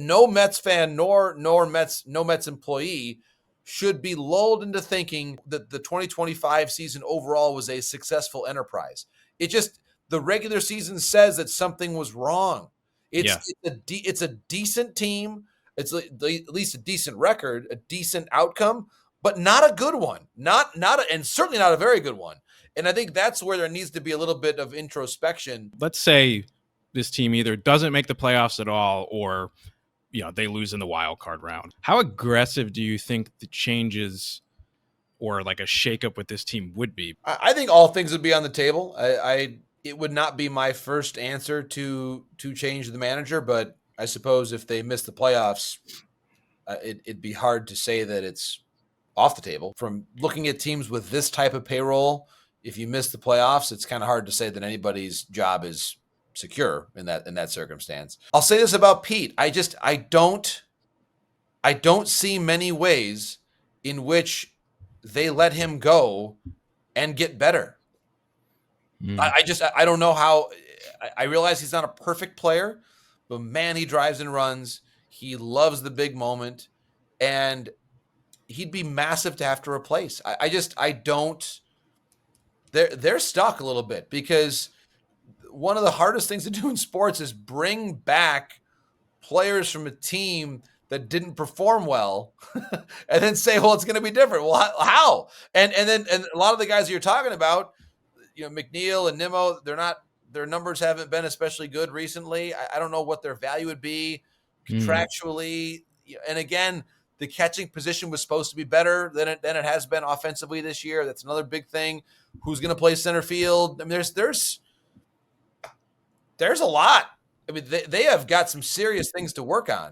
no Mets fan nor no Mets employee should be lulled into thinking that the 2025 season overall was a successful enterprise. It just, the regular season says that something was wrong. It's a decent team. It's at least a decent record, a decent outcome, but not a good one. And certainly not a very good one. And I think that's where there needs to be a little bit of introspection. Let's say this team either doesn't make the playoffs at all, or they lose in the wild card round. How aggressive do you think the changes or like a shakeup with this team would be? I think all things would be on the table. It would not be my first answer to change the manager, but I suppose if they miss the playoffs, it'd be hard to say that it's off the table. From looking at teams with this type of payroll, if you miss the playoffs, it's kind of hard to say that anybody's job is secure in that circumstance. I'll say this about Pete. I don't see many ways in which they let him go and get better. I don't know how. I realize he's not a perfect player, but man, he drives and runs. He loves the big moment, and he'd be massive to have to replace. I don't. They're stuck a little bit, because one of the hardest things to do in sports is bring back players from a team that didn't perform well and then say, well, it's going to be different. Well, how? And a lot of the guys you're talking about, McNeil and Nimmo, their numbers haven't been especially good recently. I don't know what their value would be contractually. And again, the catching position was supposed to be better than it has been offensively this year. That's another big thing. Who's going to play center field? I mean, there's a lot. I mean, they have got some serious things to work on.